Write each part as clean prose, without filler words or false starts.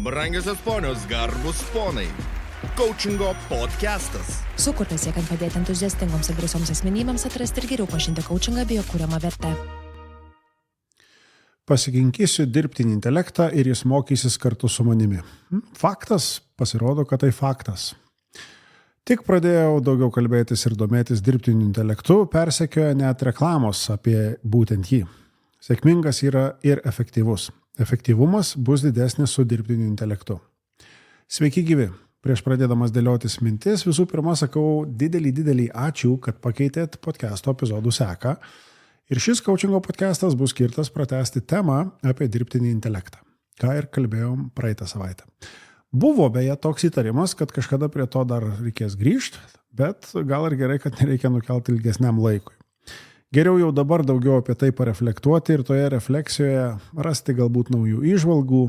Brangiosios ponios, garbus ponai. Coachingo podcastas. Sukurtas siekiant padėti entuziastingoms ir drąsioms asmenybėms atrasti ir geriau pažinti coachingą bei jo kuriamą vertę. Pasiginkysiu dirbtinį intelektą ir jis mokysis kartu su manimi. Faktas, pasirodo, kad tai faktas. Tik pradėjau daugiau kalbėtis ir domėtis dirbtiniu intelektu, persekioja net reklamos apie būtent jį. Sėkmingas yra ir efektyvus. Efektyvumas bus didesnis su dirbtiniu intelektu. Sveiki gyvi. Prieš pradėdamas dėliotis mintis, visų pirma sakau didelį ačiū, kad pakeitėt podcast'o epizodų seką. Ir šis coachingo podcastas bus skirtas pratęsti temą apie dirbtinį intelektą, ką ir kalbėjom praeitą savaitę. Buvo beje toks įtarimas, kad kažkada prie to dar reikės grįžti, bet gal ir gerai, kad nereikia nukelti ilgesniam laikui. Geriau jau dabar daugiau apie tai pareflektuoti ir toje refleksijoje rasti galbūt naujų įžvalgų,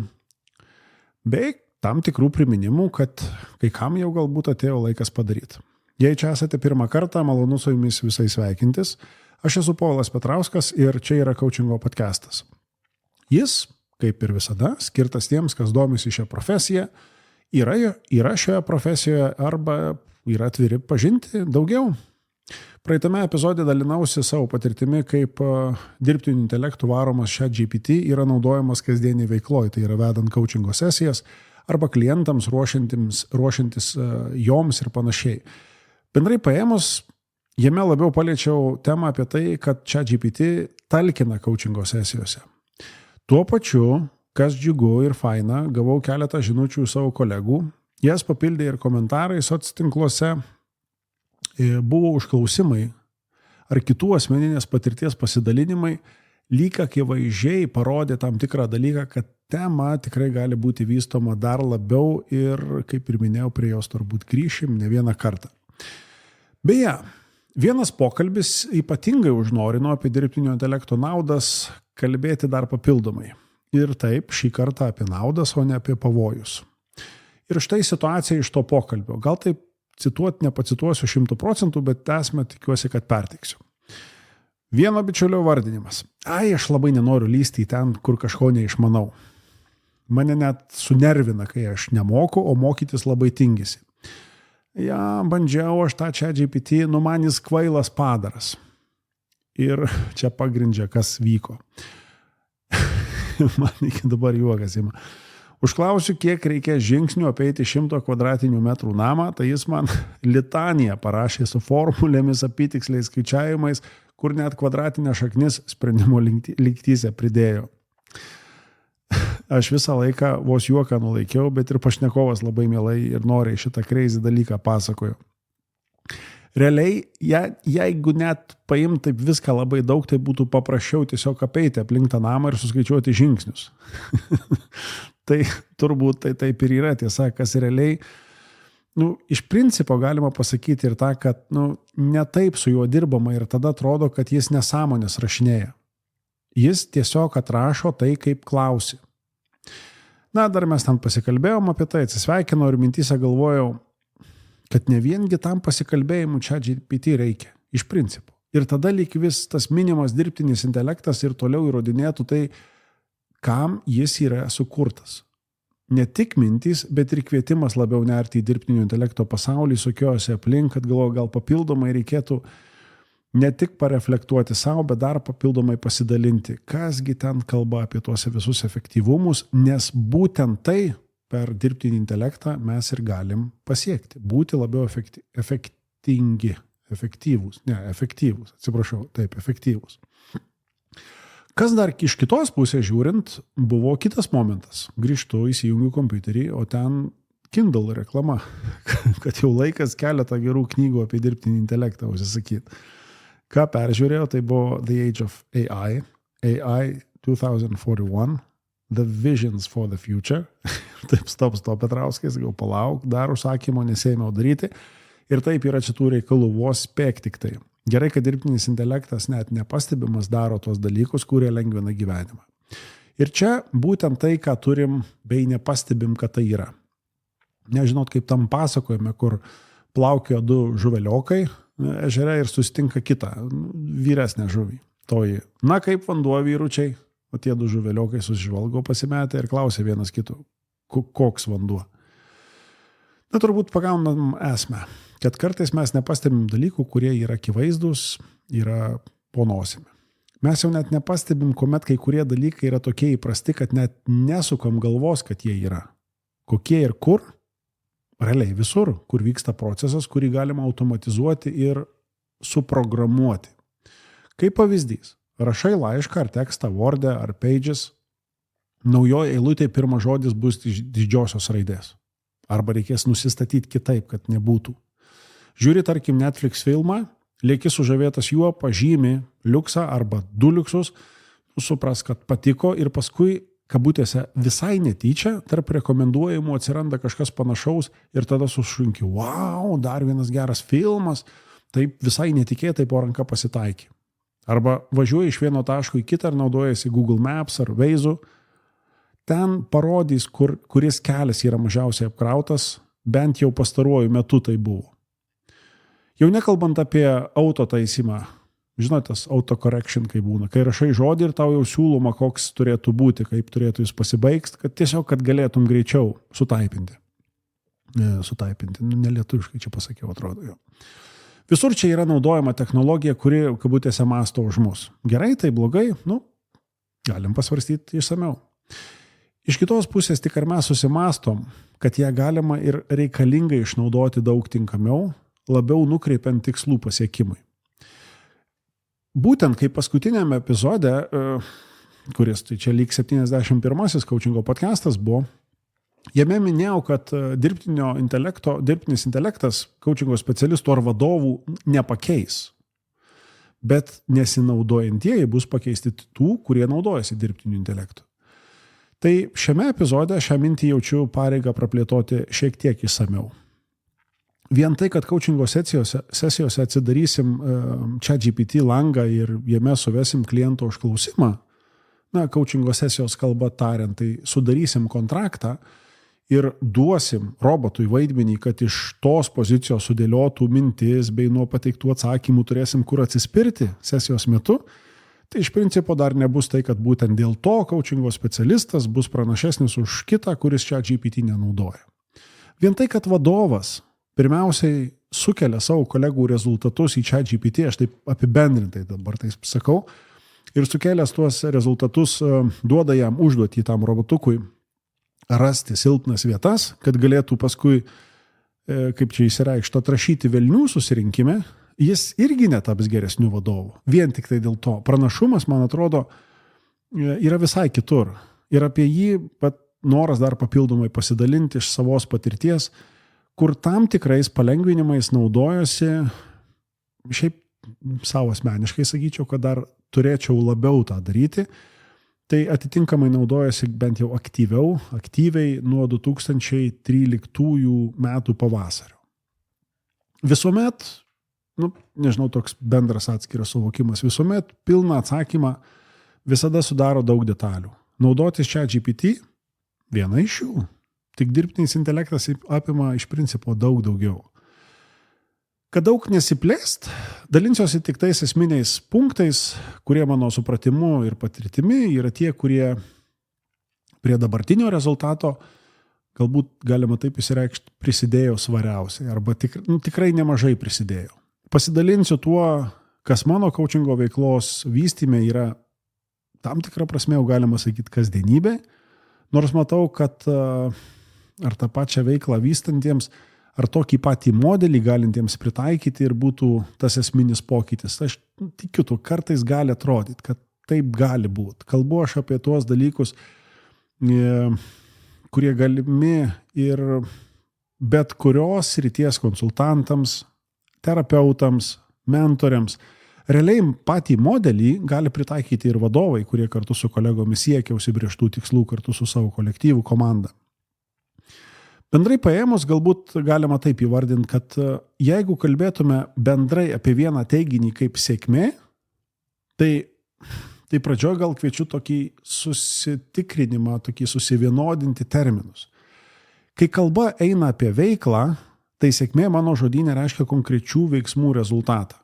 bei tam tikrų priminimų, kad kai kam jau galbūt atėjo laikas padaryti. Jei čia esate pirmą kartą, malonu su jumis visais sveikintis. Aš esu Povilas Petrauskas ir čia yra coachingo podcastas. Jis, kaip ir visada, skirtas tiems, kas domisi šią profesiją, yra šioje profesijoje arba yra atviri pažinti daugiau. Praeitame epizode dalinausi savo patirtimi, kaip dirbtiniu intelektu varomas ChatGPT yra naudojamas kasdieniai veikloj, tai yra vedant coachingo sesijas arba klientams ruošiantis joms ir panašiai. Bendrai paėmus, jame labiau paliečiau temą apie tai, kad ChatGPT talkina coachingo sesijose. Tuo pačiu, kas džiugu ir faina, gavau keletą žinučių savo kolegų, jas papildė ir komentarai socitinkluose, buvo užklausimai ar kitų asmeninės patirties pasidalinimai, lyg akivaizdžiai parodė tam tikrą dalyką, kad tema tikrai gali būti vystoma dar labiau ir, kaip ir minėjau, prie jos turbūt grįšim ne vieną kartą. Beje, vienas pokalbis ypatingai užnorino apie dirbtinio intelekto naudas kalbėti dar papildomai. Ir taip, šį kartą apie naudas, o ne apie pavojus. Ir štai situacija iš to pokalbio. Gal taip cituoti nepacituosiu 100%, bet esmę tikiuosi, kad perteiksiu. Vieno bičiulio vardinimas. Aš labai nenoriu lysti į ten, kur kažko neišmanau. Mane net sunervina, kai aš nemoku, o mokytis labai tingisi. Bandžiau aš tą ChatGPT, man jis kvailas padaras. Ir čia pagrindžia, kas vyko. Man iki dabar juokas ima. Užklausiu, kiek reikia žingsnių apeiti 100 kvadratinių metrų namą, tai jis man litaniją parašė su formulėmis, apytiksliais skaičiavimais, kur net kvadratinė šaknis sprendimo lygtyse pridėjo. Aš visą laiką vos juoką nulaikiau, bet ir pašnekovas labai mielai ir noriai šitą crazy dalyką pasakojo. Realiai, jeigu net paimt taip viską labai daug, tai būtų paprasčiau tiesiog apeiti aplink tą namą ir suskaičiuoti žingsnius. Tai turbūt tai taip ir yra tiesa, kas realiai, iš principo galima pasakyti ir tą, kad ne taip su juo dirbama ir tada atrodo, kad jis nesąmonės rašinėja. Jis tiesiog atrašo tai, kaip klausi. Dar mes ten pasikalbėjom apie tai, atsisveikinau ir mintyse galvojau, kad ne viengi tam pasikalbėjimų ChatGPT reikia, iš principo. Ir tada lyg vis tas minimas dirbtinis intelektas ir toliau įrodinėtų tai, kam jis yra sukurtas. Ne tik mintys, bet ir kvietimas labiau nerti į dirbtinio intelekto pasaulį, sukiosi aplink, kad galvoju, gal papildomai reikėtų ne tik pareflektuoti savo, bet dar papildomai pasidalinti, kasgi ten kalba apie tuos visus efektyvumus, nes būtent tai per dirbtinį intelektą mes ir galim pasiekti. Būti labiau efektyvūs. Kas dar iš kitos pusės žiūrint, buvo kitas momentas. Grįžtu, įsijungiu kompiuterį, o ten Kindle reklama, kad jau laikas keletą gerų knygų apie dirbtinį intelektą užsisakyti. Ką peržiūrėjau, tai buvo The Age of AI, AI 2041, The Visions for the Future. Taip, stop, Petrauskas, gal palauk, dar užsakymo nesėmiau daryti. Ir taip yra čia tų reikalų, vos spėk tik tai. Gerai, kad dirbtinis intelektas net nepastebimas daro tos dalykus, kurie lengvina gyvenimą. Ir čia būtent tai, ką turim, bei nepastebim, kad tai yra. Nežinot, kaip tam pasakojame, kur plaukio du žuveliokai ežere ir susitinka kitą, vyresnę žuvį. Toji, kaip vanduo vyručiai, o tie du žuveliokai susižvalgo pasimetę ir klausia vienas kitų, koks vanduo. Na, turbūt pagaunam esmę, kad kartais mes nepastebim dalykų, kurie yra akivaizdus, yra po nosimi. Mes jau net nepastebim, kuomet kai kurie dalykai yra tokie įprasti, kad net nesukam galvos, kad jie yra. Kokie ir kur? Realiai visur, kur vyksta procesas, kurį galima automatizuoti ir suprogramuoti. Kaip pavyzdys, rašai laišką ar tekstą Word'e ar Pages, naujoje eilutėje pirmas žodis bus didžiosios raidės. Arba reikės nusistatyti kitaip, kad nebūtų. Žiūri, tarkim, Netflix filmą, lieki sužavėtas juo, pažymi liuksą arba 2 liuksus, supras, kad patiko ir paskui, kabutėse, visai netyčia, tarp rekomenduojamų atsiranda kažkas panašaus ir tada sušunki, wow, dar vienas geras filmas, taip visai netikėtai po ranka pasitaikė. Arba važiuoji iš vieno taško į kitą ir naudojasi Google Maps ar Waze'u, ten parodys, kuris kelias yra mažiausiai apkrautas, bent jau pastaruoju metu tai buvo. Jau nekalbant apie autotaisimą, žinotas autocorrection, kai būna, kai rašai žodį ir tau jau siūloma, koks turėtų būti, kaip turėtų jis pasibaigti, kad tiesiog, kad galėtum greičiau sutaipinti. Nelietuviškai čia pasakiau, atrodo jo. Visur čia yra naudojama technologija, kuri, kabutėse, mąsto už mus. Gerai, tai blogai, galim pasvarstyti išsamiau. Iš kitos pusės, tik ar mes susimastom, kad ją galima ir reikalinga išnaudoti daug tinkamiau, labiau nukreipiant tikslų pasiekimui. Būtent kaip paskutinėme epizode, kuris tai čia lyg 71-asis coachingo podcastas buvo, jame minėjau, kad dirbtinis intelektas coachingo specialistų ar vadovų nepakeis, bet nesinaudojantieji bus pakeisti tų, kurie naudojasi dirbtiniu intelektu. Tai šiame epizode šią mintį jaučiu pareigą praplėtoti šiek tiek išsamiau. Vien tai, kad coachingo sesijose atsidarysim ChatGPT langą ir jame suvesim kliento užklausimą, coachingo sesijos kalba tariant, tai sudarysim kontraktą ir duosim robotui vaidmenį, kad iš tos pozicijos sudėliotų mintis bei nuo pateiktų atsakymų turėsim kur atsispirti sesijos metu, tai iš principo dar nebus tai, kad būtent dėl to coachingo specialistas bus pranašesnis už kitą, kuris ChatGPT nenaudoja. Vien tai, kad vadovas pirmiausiai sukelia savo kolegų rezultatus į ChatGPT, aš taip apibendrintai dabar taip sakau, ir sukėlęs tuos rezultatus duoda jam užduotį tam robotukui rasti silpnas vietas, kad galėtų paskui, kaip čia įsireikšta, atrašyti velnių susirinkime, jis irgi netaps geresniu vadovu. Vien tik tai dėl to. Pranašumas, man atrodo, yra visai kitur. Ir apie jį pat noras dar papildomai pasidalinti iš savos patirties, kur tam tikrais palengvinimais naudojosi, šiaip savo asmeniškai sakyčiau, kad dar turėčiau labiau tą daryti, tai atitinkamai naudojasi bent jau aktyviai nuo 2013 metų pavasario. Visuomet, nežinau, toks bendras atskiras suvokimas, visuomet pilną atsakymą visada sudaro daug detalių. Naudotis ChatGPT viena iš jų. Tik dirbtinis intelektas apima iš principo daug daugiau. Kad daug nesiplėst, dalinsiuosi tik tais esminiais punktais, kurie mano supratimu ir patirtimi yra tie, kurie prie dabartinio rezultato, galbūt galima taip įsireikšti, prisidėjo svariausiai, arba tikrai nemažai prisidėjo. Pasidalinsiu tuo, kas mano coachingo veiklos vystyme yra tam tikrą prasme, jau galima sakyti, kasdienybė, nors matau, kad ar tą pačią veiklą vystantiems, ar tokį patį modelį galintiems pritaikyti ir būtų tas esminis pokytis. Aš tikiu, tu kartais gali atrodyti, kad taip gali būti. Kalbu aš apie tuos dalykus, kurie galimi ir bet kurios srities konsultantams, terapeutams, mentoriams. Realiai patį modelį gali pritaikyti ir vadovai, kurie kartu su kolegomis siekia užsibrėžtų tikslų kartu su savo kolektyvų komanda. Bendrai paėmus galbūt galima taip įvardinti, kad jeigu kalbėtume bendrai apie vieną teiginį kaip sėkmė, tai pradžioje gal kviečiu tokį susitikrinimą, tokį susivienodinti terminus. Kai kalba eina apie veiklą, tai sėkmė mano žodyne reiškia konkrečių veiksmų rezultatą.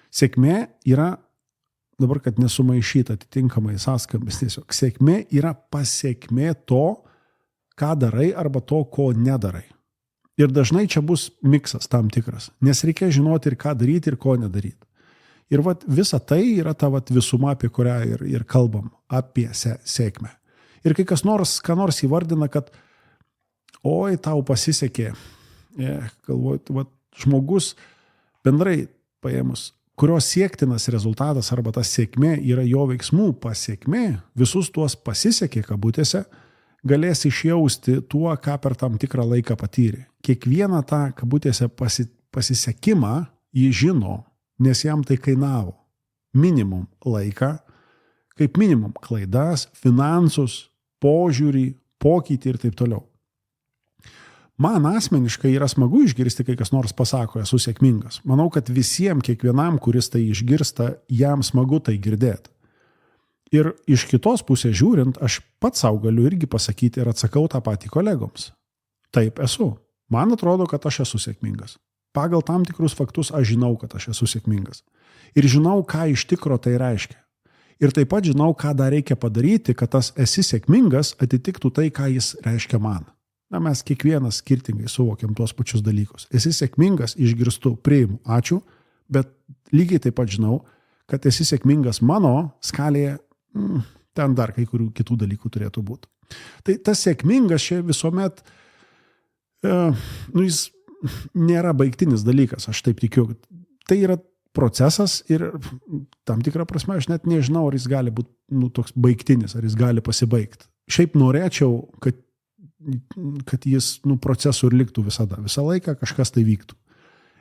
Sėkmė yra, dabar kad nesumaišyta atitinkamai sąskambis, tiesiog sėkmė yra pasiekmė to, ką darai arba to, ko nedarai. Ir dažnai čia bus miksas tam tikras, nes reikia žinoti ir ką daryti ir ko nedaryti. Ir visa tai yra ta visuma, apie kurią ir kalbam, apie sėkmę. Ir kai kas ką nors įvardina, kad oi, tau pasisekė, galvoju, žmogus bendrai paėmus, kurios siektinas rezultatas arba ta sėkmė yra jo veiksmų pasiekmė, visus tuos pasisekė kabutėse, galės išjausti tuo, ką per tam tikrą laiką patyrė. Kiekvieną tą kabutėse pasisekimą jį žino, nes jam tai kainavo minimum laiką, kaip minimum klaidas, finansus, požiūrį, pokytį ir taip toliau. Man asmeniškai yra smagu išgirsti, kai kas nors pasako, esu sėkmingas. Manau, kad visiems, kiekvienam, kuris tai išgirsta, jam smagu tai girdėti. Ir iš kitos pusės žiūrint, aš pats savo galiu irgi pasakyti ir atsakau tą patį kolegoms. Taip esu. Man atrodo, kad aš esu sėkmingas. Pagal tam tikrus faktus aš žinau, kad aš esu sėkmingas. Ir žinau, ką iš tikro tai reiškia. Ir taip pat žinau, ką dar reikia padaryti, kad tas esi sėkmingas atitiktų tai, ką jis reiškia man. Na, mes kiekvienas skirtingai suvokiam tuos pačius dalykus. Esi sėkmingas, išgirstu, priimu, ačiū, bet lygiai taip pat žinau, kad esi sėkmingas mano skalėje, ten dar kai kurių kitų dalykų turėtų būti. Tai tas sėkmingas čia visuomet, jis nėra baigtinis dalykas, aš taip tikiu. Tai yra procesas ir tam tikrą prasme aš net nežinau, ar jis gali būti toks baigtinis, ar jis gali pasibaigti. Šiaip norėčiau, kad jis procesų ir liktų visada. Visą laiką kažkas tai vyktų.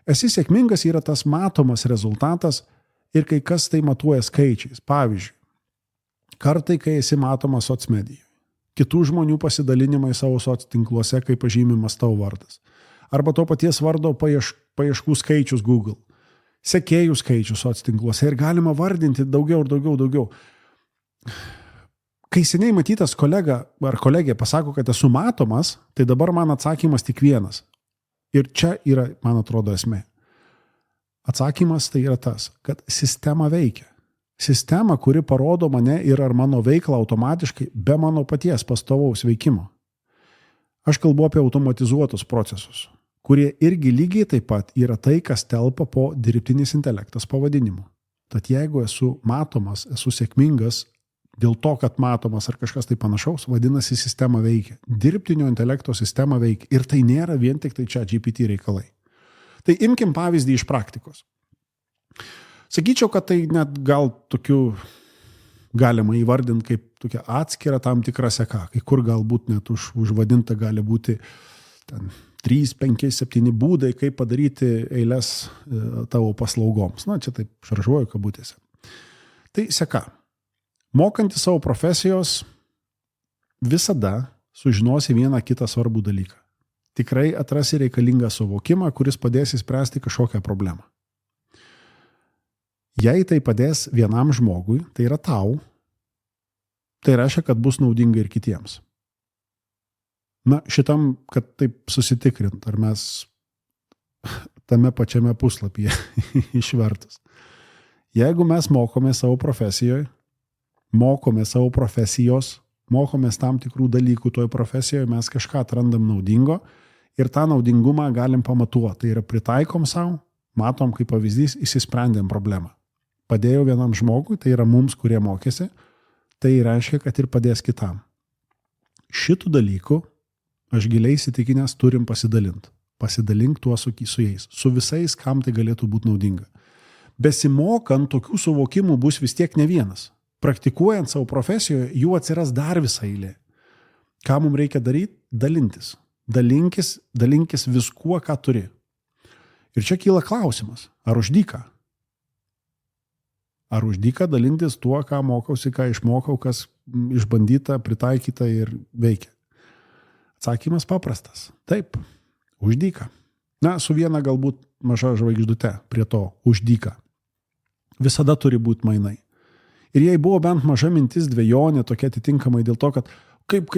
Esi sėkmingas yra tas matomas rezultatas ir kai kas tai matuoja skaičiais. Pavyzdžiui, kartai, kai esi matomas socmedijoje, kitų žmonių pasidalinimai savo soctinkluose, kai pažymimas tavo vardas. Arba to paties vardo paieškų skaičius Google, sekėjų skaičius soctinkluose ir galima vardinti daugiau ir daugiau. Kai seniai matytas kolega ar kolegė pasako, kad esu matomas, tai dabar man atsakymas tik vienas. Ir čia yra, man atrodo, esmė. Atsakymas tai yra tas, kad sistema veikia. Sistema, kuri parodo mane ir ar mano veiklą automatiškai be mano paties pastovaus veikimo. Aš kalbu apie automatizuotus procesus, kurie irgi lygiai taip pat yra tai, kas telpa po dirbtinis intelektas pavadinimu. Tad jeigu esu matomas, esu sėkmingas, dėl to, kad matomas ar kažkas tai panašaus, vadinasi, sistema veikia. Dirbtinio intelekto sistema veikia. Ir tai nėra vien tik tai ChatGPT reikalai. Tai imkim pavyzdį iš praktikos. Sakyčiau, kad tai net gal tokių galima įvardinti kaip tokia atskira tam tikra seka, kai kur galbūt net užvadinta gali būti 3, 5, 7 būdai, kaip padaryti eiles tavo paslaugoms. Na, čia taip šaržuoju kabutėse. Tai seka. Mokantis savo profesijos visada sužinosi vieną kitą svarbų dalyką. Tikrai atrasi reikalingą suvokimą, kuris padės įspręsti kažkokią problemą. Jei tai padės vienam žmogui, tai yra tau, tai reiškia, kad bus naudinga ir kitiems. Na, šitam, kad taip susitikrint, ar mes tame pačiame puslapyje išvertus. Jeigu mes mokomės savo profesijoje, mokomės savo profesijos, mokomės tam tikrų dalykų toj profesijoje, mes kažką atrandam naudingo ir tą naudingumą galim pamatuoti. Tai yra pritaikom savo, matom kaip pavyzdys, įsisprendėm problemą. Padėjau vienam žmogui, tai yra mums, kurie mokėsi, tai reiškia, kad ir padės kitam. Šitų dalykų aš giliai įsitikinęs turim pasidalinti. Pasidalink tuo su jais, su visais, kam tai galėtų būti naudinga. Besimokant, tokių suvokimų bus vis tiek ne vienas. Praktikuojant savo profesijoje, jų atsiras dar visą eilę. Ką mums reikia daryti? Dalintis. Dalinkis viskuo, ką turi. Ir čia kyla klausimas, ar už dyką? Ar už dyką dalintis tuo, ką mokausi, ką išmokau, kas išbandyta, pritaikyta ir veikia? Atsakymas paprastas. Taip, už dyką. Na, su viena galbūt maža žvaigždute prie to už dyką. Visada turi būti mainai. Ir jei buvo bent maža mintis, dvejonė, tokia atitinkamai dėl to, kad kaip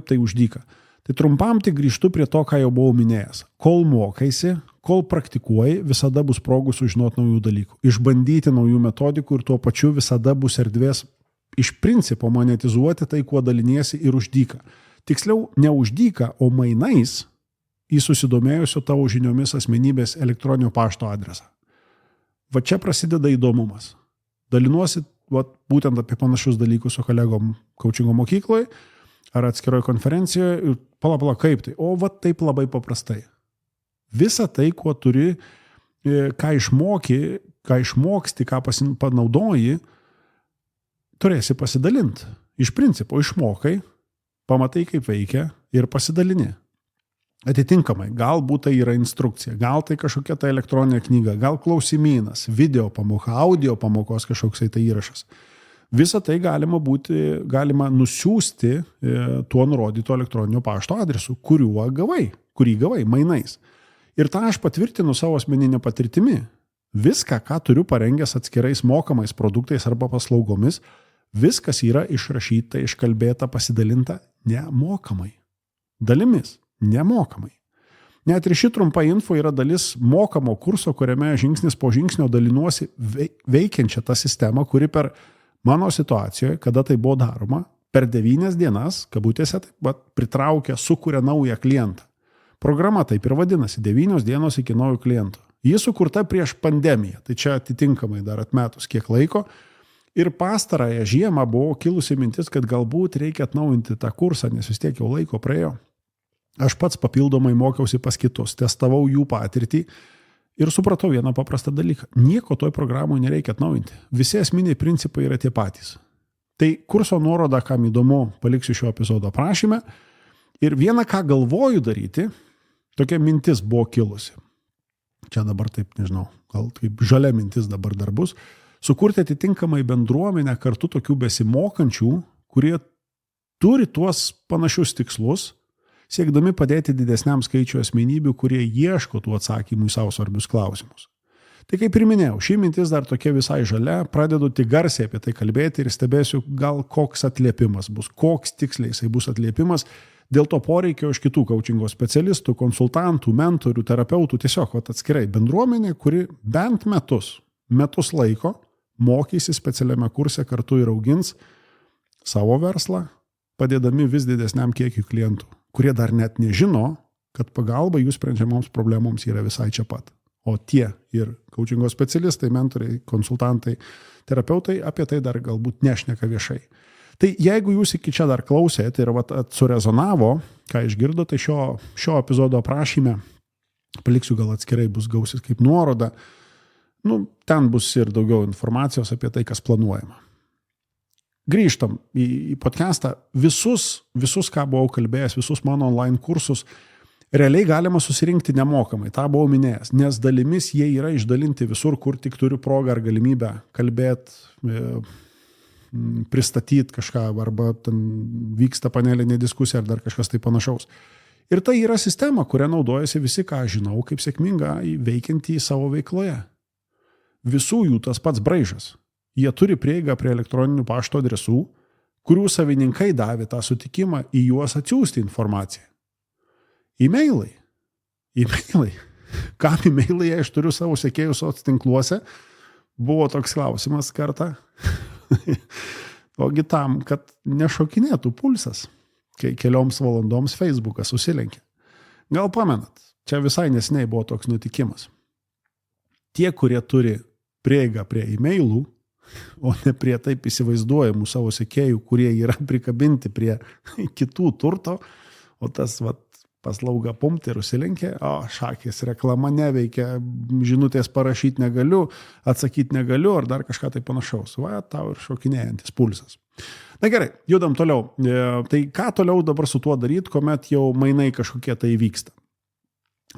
tai už dyką. Tai trumpam tik grįžtu prie to, ką jau buvau minėjęs. Kol mokaisi, kol praktikuoji, visada bus progų sužinoti naujų dalykų. Išbandyti naujų metodikų ir tuo pačiu visada bus erdvės iš principo monetizuoti tai, kuo daliniesi ir už dyką. Tiksliau, ne už dyką, o mainais į susidomėjusio tavo žiniomis asmenybės elektroninio pašto adresą. Va čia prasideda įdomumas. Dalinuosi būtent apie panašius dalykus su kolegom coachingo mokykloje ar atskiroje konferencijoje ir pala, kaip tai. O va taip labai paprastai. Visa tai, kuo turi, ką išmoksti, ką panaudoji, turėsi pasidalinti. Iš principo išmokai, pamatai kaip veikia ir pasidalini. Atitinkamai, galbūt tai yra instrukcija, gal tai kažkokia ta elektroninė knyga, gal klausimynas, video pamoka, audio pamokos kažkoks tai įrašas. Visą tai galima nusiųsti tuo nurodyto elektroninio pašto adresu, kurį gavai mainais. Ir tą aš patvirtinu savo asmeninę patirtimi. Viską, ką turiu parengęs atskirais mokamais produktais arba paslaugomis, viskas yra išrašyta, iškalbėta, pasidalinta nemokamai. Dalimis. Nemokamai. Net ir ši trumpa info yra dalis mokamo kurso, kuriame žingsnis po žingsnio dalinuosi veikiančią tą sistemą, kuri per mano situacijoje, kada tai buvo daroma, per 9 dienas, kabutėse, pritraukia, sukuria naują klientą. Programa taip ir vadinasi, 9 dienos iki naujo kliento. Ji sukurta prieš pandemiją, tai čia atitinkamai dar atmetus kiek laiko. Ir pastarąją žiemą buvo kilusi mintis, kad galbūt reikia atnaujinti tą kursą, nes vis tiek jau laiko praėjo. Aš pats papildomai mokiausi pas kitus, testavau jų patirtį ir supratau vieną paprastą dalyką. Nieko toj programoje nereikia atnaujinti. Visi esminiai principai yra tie patys. Tai kurso nuorodą, kam įdomu, paliksiu šio epizodo aprašyme. Ir vieną, ką galvoju daryti, tokia mintis buvo kilusi. Čia dabar taip, nežinau, gal kaip žalia mintis dabar dar bus. Sukurti atitinkamai bendruomenę kartu tokių besimokančių, kurie turi tuos panašius tikslus, siekdami padėti didesniam skaičiui asmenybių, kurie ieško tų atsakymų į savo svarbius klausimus. Tai kaip ir minėjau, ši mintis dar tokia visai žalia, pradedu tik garsiai apie tai kalbėti ir stebėsiu, gal koks atliepimas bus, koks tiksliai jisai bus atliepimas, dėl to poreikio iš kitų coachingo specialistų, konsultantų, mentorių, terapeutų, tiesiog atskirai bendruomenė, kuri bent metus laiko mokysi specialiame kurse kartu ir augins savo verslą, padėdami vis didesniam kiekiui klientų, kurie dar net nežino, kad pagalba jų sprendžiamoms problemoms yra visai čia pat. O tie ir coachingo specialistai, mentoriai, konsultantai, terapeutai apie tai dar galbūt nešneka viešai. Tai jeigu jūs iki čia dar klausėte ir surezonavo, ką išgirdote šio epizodo aprašyme, paliksiu gal atskirai bus gausis kaip nuoroda, ten bus ir daugiau informacijos apie tai, kas planuojama. Grįžtam į podcastą. Visus, ką buvau kalbėjęs, visus mano online kursus, realiai galima susirinkti nemokamai, tą buvau minėjęs, nes dalimis jie yra išdalinti visur, kur tik turiu progą ar galimybę kalbėti, pristatyti kažką, arba ten vyksta panelinė diskusija ar dar kažkas tai panašaus. Ir tai yra sistema, kurią naudojasi visi, ką žinau, kaip sėkminga veikiantį savo veikloje. Visų jų tas pats braižas. Jie turi prieigą prie elektroninių pašto adresų, kurių savininkai davė tą sutikimą į juos atsiųsti informaciją. E-mailai. Kam e-mailai, aš turiu savo sekėjų soc tinkluose, buvo toks klausimas kartą. Ogi tam, kad nešokinėtų pulsas, kai kelioms valandoms Facebookas susilenkė. Gal pamenat, čia visai neseniai buvo toks nutikimas. Tie, kurie turi prieigą prie e-mailų, o ne prie taip įsivaizduojamų savo sekėjų, kurie yra prikabinti prie kitų turto, o tas paslauga pumti ir užsilenkė, šakės, reklama neveikia, žinutės parašyti negaliu, atsakyti negaliu, ar dar kažką tai panašaus. Tau ir šokinėjantis pulsas. Na gerai, judam toliau. Tai ką toliau dabar su tuo daryti, kuomet jau mainai kažkokie tai vyksta?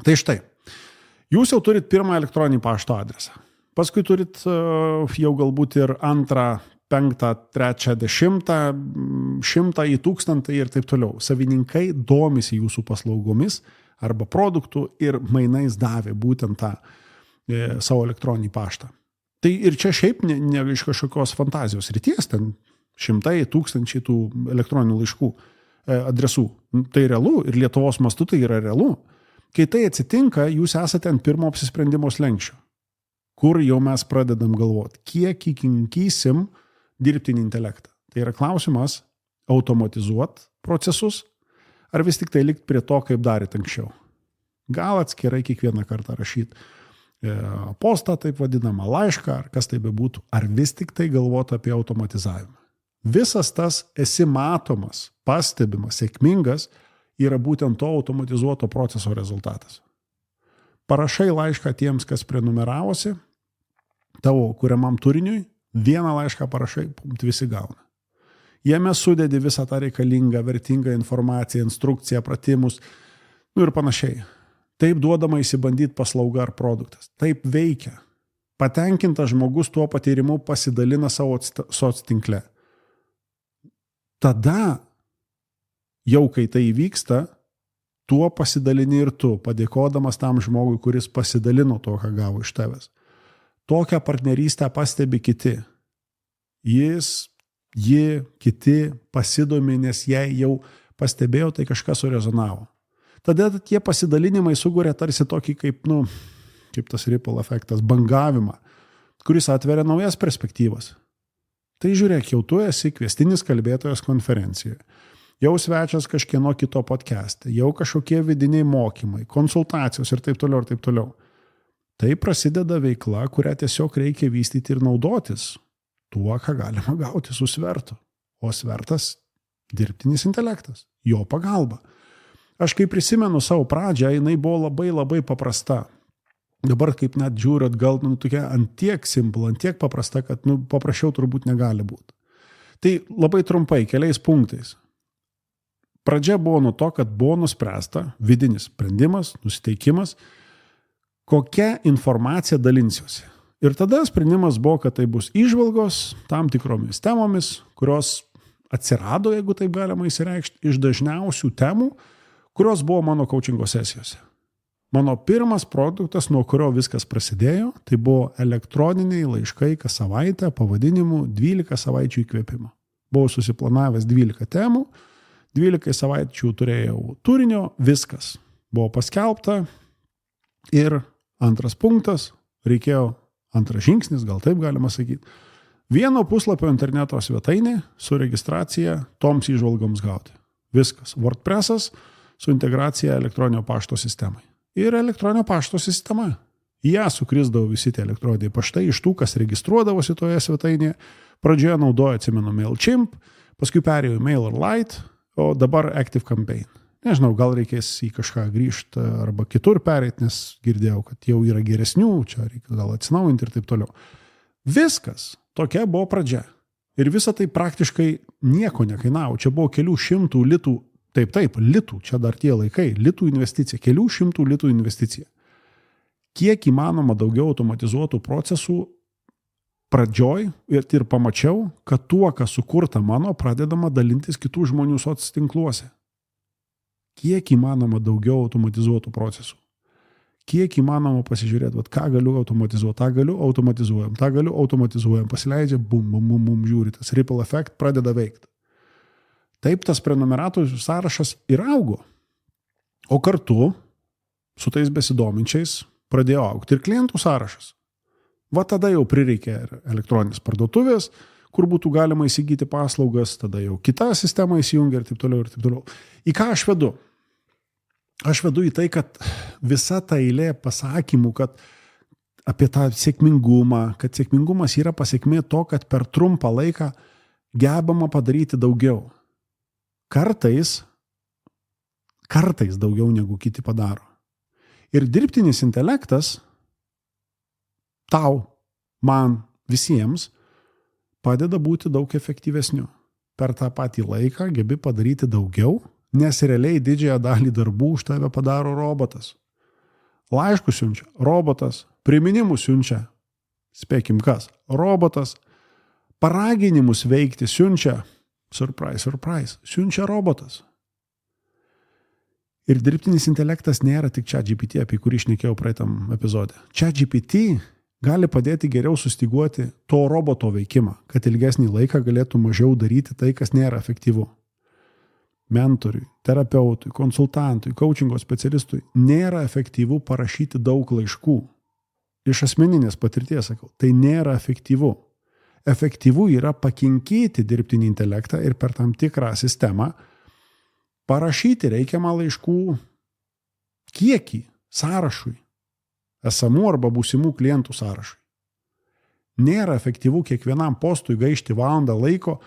Tai štai, jūs jau turit pirmą elektroninį pašto adresą. Paskui turit jau galbūt ir 2, 5, 3, 10, 100 į 1000 ir taip toliau. Savininkai domisi jūsų paslaugomis arba produktų ir mainais davė būtent tą savo elektroninį paštą. Tai ir čia šiaip ne iš kažkokios fantazijos ryties, ten 100, 1000 tų elektroninių laiškų adresų. Tai realu ir Lietuvos mastu tai yra realu. Kai tai atsitinka, jūs esate ant pirmo apsisprendimo slenksčio, kur jau mes pradedam galvoti, kiek įkinkysim dirbtinį intelektą. Tai yra klausimas automatizuoti procesus Ar vis tik tai likt prie to, kaip darėt anksčiau? Gal atskirai kiekvieną kartą rašyti postą, taip vadinamą laišką, ar kas tai bebūtų, ar vis tik tai galvoti apie automatizavimą. Visas tas esi matomas, pastebimas, sėkmingas yra būtent to automatizuoto proceso rezultatas. Parašai laišką tiems, kas prenumeravosi, tavo kuriamam turiniui, vieną laišką parašai, visi gauna. Jame sudedi visą tą reikalingą, vertingą informaciją, instrukciją, pratimus, ir panašiai. Taip duodama įsibandyti paslauga ar produktas. Taip veikia. Patenkintas žmogus tuo patyrimu pasidalina savo soctinkle. Tada, jau kai tai įvyksta, tuo pasidalini ir tu, padėkodamas tam žmogui, kuris pasidalino to, ką gavo iš tavęs. Tokią partnerystę pastebi kiti. Kiti pasidomi, nes jei jau pastebėjo, tai kažkas surezonavo. Tada tie pasidalinimai suguria tarsi tokį kaip tas ripple efektas, bangavimą, kuris atveria naujas perspektyvas. Tai žiūrėk, jau tu esi kviestinis kalbėtojas konferencijoje, jau svečias kažkieno kito podcast'e, jau kažkokie vidiniai mokymai, konsultacijos ir taip toliau ir taip toliau. Tai prasideda veikla, kurią tiesiog reikia vystyti ir naudotis tuo, ką galima gauti su svertu. O svertas – dirbtinis intelektas, jo pagalba. Aš kai prisimenu savo pradžią, jinai buvo labai labai paprasta. Dabar kaip net žiūriu atgal, tokia antiek simple, antiek paprasta, kad paprasčiau turbūt negali būti. Tai labai trumpai, keliais punktais. Pradžia buvo nuo to, kad buvo nuspręsta, vidinis sprendimas, nusiteikimas, kokią informaciją dalinsiuosi. Ir tada sprendimas buvo, kad tai bus įžvalgos tam tikromis temomis, kurios atsirado, jeigu taip galima įsireikšti, iš dažniausių temų, kurios buvo mano coachingo sesijose. Mano pirmas produktas, nuo kurio viskas prasidėjo, tai buvo elektroniniai laiškai kas savaitę pavadinimu 12 savaičių įkvėpimo. Buvau susiplanavęs 12 temų, 12 savaičių turėjau turinio, viskas. Buvo paskelbta ir antras punktas, antras žingsnis, gal taip galima sakyti, vieno puslapio interneto svetainė su registracija toms įžvalgoms gauti. Viskas. WordPress'as su integracija elektroninio pašto sistemai. Ir elektroninio pašto sistema. Į ją sukrisdavo visi tie elektroniniai paštai iš tų, kas registruodavosi toje svetainėje. Pradžioje naudojo, atsimenu, MailChimp, paskui perėjo į MailerLite, o dabar ActiveCampaign. Nežinau, gal reikės į kažką grįžti arba kitur pereiti, nes girdėjau, kad jau yra geresnių, čia reikia gal atsinaujinti ir taip toliau. Viskas. Tokia buvo pradžia. Ir visa tai praktiškai nieko nekainavo. Čia buvo kelių šimtų litų. Taip, litų, čia dar tie laikai, litų investicija, kelių šimtų litų investicija. Kiek įmanoma daugiau automatizuotų procesų pradžioj ir pamačiau, kad tuo, kas sukurta mano, pradedama dalintis kitų žmonių socitinkluose. Kiek įmanoma daugiau automatizuotų procesų. Kiek įmanoma pasižiūrėti, ką galiu automatizuoti, tą galiu automatizuojam, pasileidžia, bum, žiūri, tas ripple effect pradeda veikti. Taip tas prenumeratorių sąrašas ir augo. O kartu su tais besidominčiais pradėjo augti ir klientų sąrašas. Va tada jau prireikė ir elektroninės parduotuvės, kur būtų galima įsigyti paslaugas, tada jau kita sistema įsijungia ir taip toliau ir taip toliau. Į ką aš vedu? Aš vedu į tai, kad visa ta eilė pasakymų, kad apie tą sėkmingumą, kad sėkmingumas yra pasiekmė to, kad per trumpą laiką gebama padaryti daugiau. Kartais daugiau negu kiti padaro. Ir dirbtinis intelektas tau, man, visiems padeda būti daug efektyvesniu. Per tą patį laiką gebi padaryti daugiau, nes realiai didžiąją dalį darbų už tave padaro robotas. Laiškus siunčia robotas, priminimus siunčia, spėkim kas, robotas, paraginimus veikti siunčia, surprise, siunčia robotas. Ir dirbtinis intelektas nėra tik ChatGPT, apie kurį šnekėjau praeitam epizode. ChatGPT gali padėti geriau sustiguoti to roboto veikimą, kad ilgesnį laiką galėtų mažiau daryti tai, kas nėra efektyvu. Mentoriui, terapeutui, konsultantui, coachingo specialistui nėra efektyvu parašyti daug laiškų. Iš asmeninės patirties sakau, tai nėra efektyvu. Efektyvu yra pakinkyti dirbtinį intelektą ir per tam tikrą sistemą parašyti reikiamą laiškų kiekį sąrašui, esamų arba būsimų klientų sąrašui. Nėra efektyvu kiekvienam postui gaišti valandą laiko.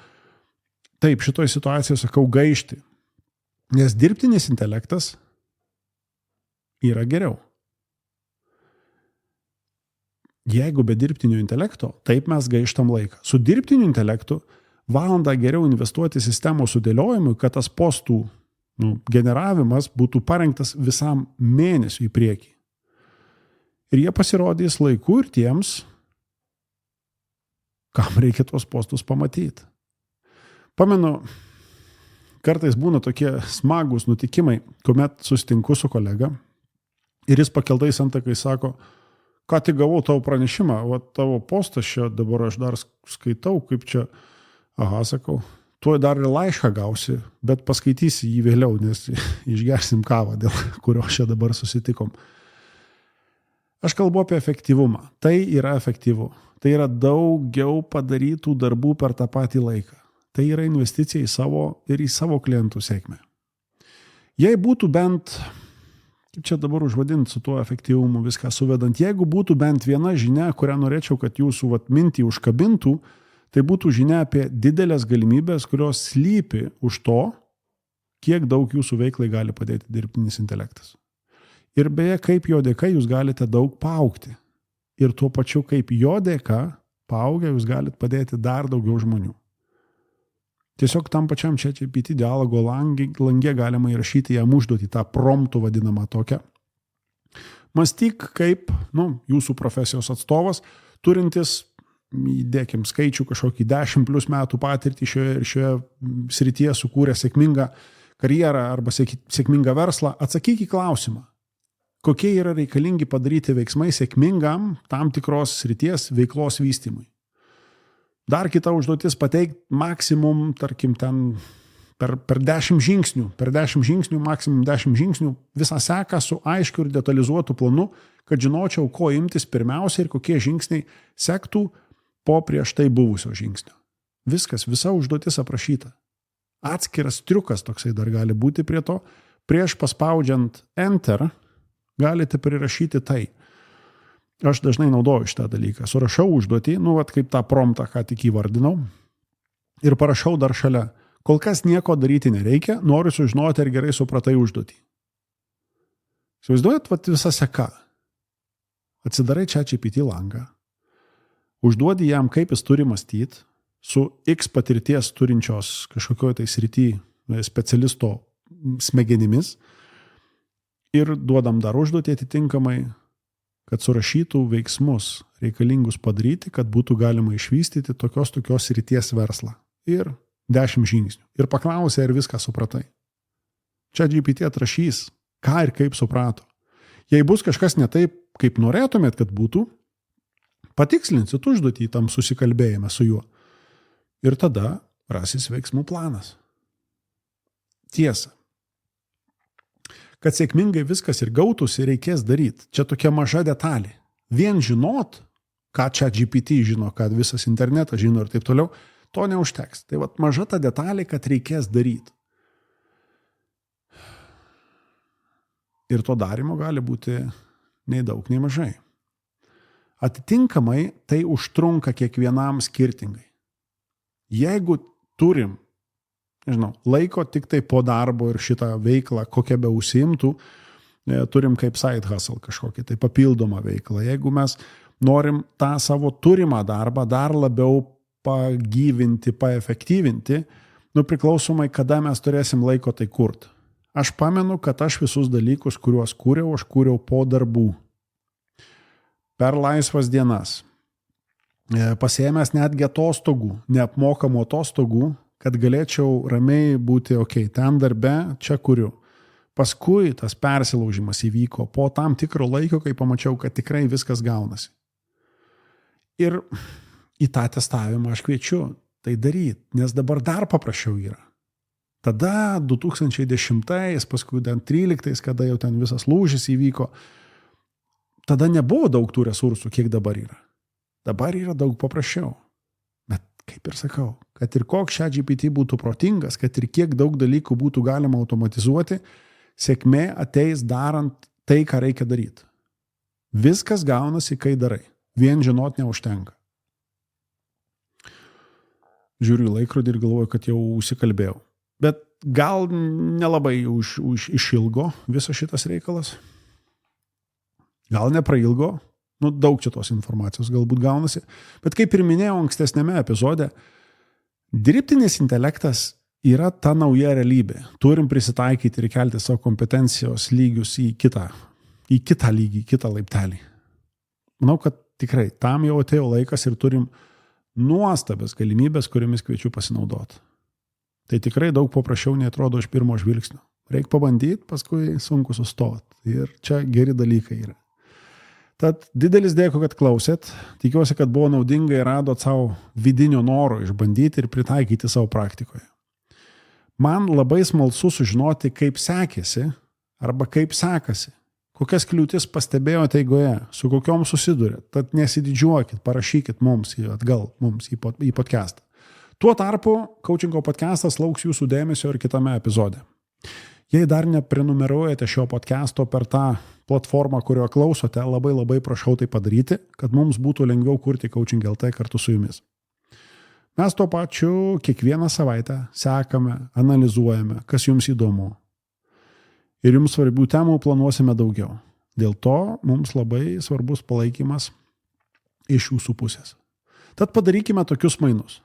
Taip, šitoj situacijoje sakau gaišti, nes dirbtinis intelektas yra geriau. Jeigu be dirbtinio intelekto, taip mes gaištam laiką. Su dirbtiniu intelektu valandą geriau investuoti sistemos sudėliojimui, kad tas postų generavimas būtų parengtas visam mėnesiui į priekį. Ir jie pasirodys laiku ir tiems, kam reikia tuos postus pamatyti. Pamenu, kartais būna tokie smagūs nutikimai, kuomet susitinku su kolega ir jis pakeltais antakai sako, ką tik gavau tavo pranešimą, o tavo postas čia dabar aš dar skaitau, kaip čia, sakau, tuoj dar ir laišką gausi, bet paskaitysi jį vėliau, nes išgersim kavą, dėl kurio čia dabar susitikom. Aš kalbu apie efektyvumą. Tai yra efektyvu. Tai yra daugiau padarytų darbų per tą patį laiką. Tai yra investicija į savo ir į savo klientų sėkmę. Jei būtų bent, kaip čia dabar užvadinti su tuo efektyvumu viską suvedant, jeigu būtų bent viena žinia, kurią norėčiau, kad jūsų mintį užkabintų, tai būtų žinia apie didelės galimybės, kurios slypi už to, kiek daug jūsų veiklai gali padėti dirbtinis intelektas. Ir beje, kaip jo dėka jūs galite daug paaugti. Ir tuo pačiu, kaip jo dėka paaugę, jūs galite padėti dar daugiau žmonių. Tiesiog tam pačiam ChatGPT dialogo lange galima įrašyti jam užduotį, tą promptų vadinamą tokią. Mąstyk kaip jūsų profesijos atstovas, turintis, įdėkim skaičių, kažkokį 10+ metų patirtį šioje srityje, sukūrė sėkmingą karjerą arba sėkmingą verslą. Atsakyk į klausimą, kokie yra reikalingi padaryti veiksmai sėkmingam tam tikros srities veiklos vystymui. Dar kita užduotis pateikti maksimum, tarkim, ten per 10 žingsnių. Per 10 žingsnių, maksimum 10 žingsnių, visą seką su aiškiu ir detalizuotu planu, kad žinočiau, ko imtis pirmiausia ir kokie žingsniai sektų po prieš tai buvusio žingsnio. Viskas, visa užduotis aprašyta. Atskiras triukas toksai dar gali būti prie to. Prieš paspaudžiant Enter galite prirašyti tai. Aš dažnai naudoju šitą dalyką. Surašau užduotį, kaip tą promptą, ką tik įvardinau, ir parašau dar šalia. Kol kas nieko daryti nereikia, noriu sužinoti, ar gerai supratai užduotį. Įsivaizduojat, visa seka. Atsidarai ChatGPT langą, užduodi jam, kaip jis turi mąstyti, su X patirties turinčios kažkokioje tai srity specialisto smegenimis ir duodam dar užduotį atitinkamai, kad surašytų veiksmus reikalingus padaryti, kad būtų galima išvystyti tokios srities verslą. Ir 10 žingsnių. Ir paklausė, ar viską supratai. ChatGPT atrašys, ką ir kaip suprato. Jei bus kažkas ne taip, kaip norėtumėt, kad būtų, patikslinsit užduotį tam susikalbėjime su juo. Ir tada rasis veiksmų planas. Tiesa. Kad sėkmingai viskas ir gautųsi, reikės daryti. Čia tokia maža detalė. Vien žinot, ką ChatGPT žino, kad visas internetas žino ir taip toliau, to neužteks. Tai maža ta detalė, kad reikės daryti. Ir to darimo gali būti nei daug, nei mažai. Atitinkamai tai užtrunka kiekvienam skirtingai. Jeigu turim laiko tik tai po darbo ir šitą veiklą, kokią be užsiimtų, turim kaip side hustle kažkokį, tai papildomą veiklą. Jeigu mes norim tą savo turimą darbą dar labiau pagyvinti, paefektyvinti, priklausomai, kada mes turėsim laiko tai kurti. Aš pamenu, kad aš visus dalykus, kuriuos kūriau, aš kūriau po darbų. Per laisvas dienas. Pasiėmęs netgi atostogų, neapmokamų atostogų, kad galėčiau ramiai būti, ten darbe, čia kuriu. Paskui tas persilaužimas įvyko po tam tikro laiko, kai pamačiau, kad tikrai viskas gaunasi. Ir į tą testavimą aš kviečiu tai daryti, nes dabar dar paprasčiau yra. Tada 2010, paskui 2013, kada jau ten visas lūžis įvyko, tada nebuvo daug tų resursų, kiek dabar yra. Dabar yra daug paprasčiau. Bet kaip ir sakau, kad ir koks ChatGPT būtų protingas, kad ir kiek daug dalykų būtų galima automatizuoti, sėkmė ateis darant tai, ką reikia daryti. Viskas gaunasi, kai darai. Vien žinot neužtenka. Žiūriu į laikrodį ir galvoju, kad jau užsikalbėjau. Bet gal nelabai išilgo visas šitas reikalas. Gal neprailgo. Daug čia tos informacijos galbūt gaunasi. Bet kaip ir minėjau ankstesnėme epizode, dirbtinis intelektas yra ta nauja realybė. Turim prisitaikyti ir kelti savo kompetencijos lygius į kitą lygį, kitą laiptelį. Manau, kad tikrai tam jau atėjo laikas ir turim nuostabės galimybės, kuriamis kviečiu pasinaudoti. Tai tikrai daug paprasčiau neatrodo iš pirmo žvilgsnio. Reikia pabandyti, paskui sunku sustoti. Ir čia geri dalykai yra. Tad didelis dėkui, kad klausėt. Tikiuosi, kad buvo naudinga ir radot savo vidinio noro išbandyti ir pritaikyti savo praktikoje. Man labai smalsu sužinoti, kaip sekėsi arba kaip sekasi. Kokias kliūtis pastebėjote eigoje, su kokiom susidurėt. Tad nesididžiuokit, parašykit mums į podcastą. Tuo tarpu Coachingo podcastas lauks jūsų dėmesio ir kitame epizode. Jei dar neprenumeruojate šio podcasto per tą platformą, kurio klausote, labai prašau tai padaryti, kad mums būtų lengviau kurti Coaching LT kartu su jumis. Mes tuo pačiu kiekvieną savaitę sekame, analizuojame, kas jums įdomu. Ir jums svarbių temų planuosime daugiau. Dėl to mums labai svarbus palaikymas iš jūsų pusės. Tad padarykime tokius mainus.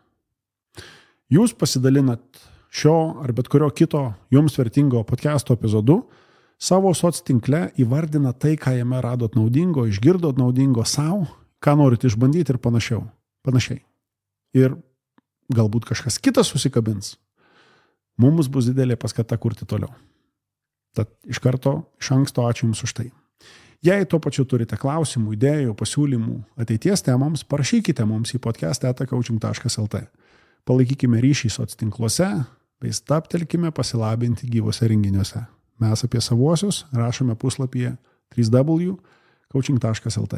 Jūs pasidalinat šio ar bet kurio kito jums vertingo podcasto epizodu, savo soctinkle įvardina tai, ką jame radot naudingo, išgirdot naudingo savo, ką norit išbandyti ir panašiai. Ir galbūt kažkas kitas susikabins. Mums bus didelė paskata kurti toliau. Tad iš anksto ačiū Jums už tai. Jei tuo pačiu turite klausimų, idėjų, pasiūlymų ateities temoms, parašykite mums į podcast@coaching.lt. Palaikykime ryšį soctinkluose bei stabtelkime pasilabinti gyvose renginiuose. Mes apie savuosius rašome puslapyje www.coaching.lt.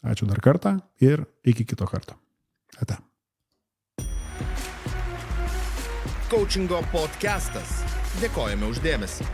Ačiū dar kartą ir iki kito karto. Ate. Coachingo podcastas. Dėkojame už dėmesį.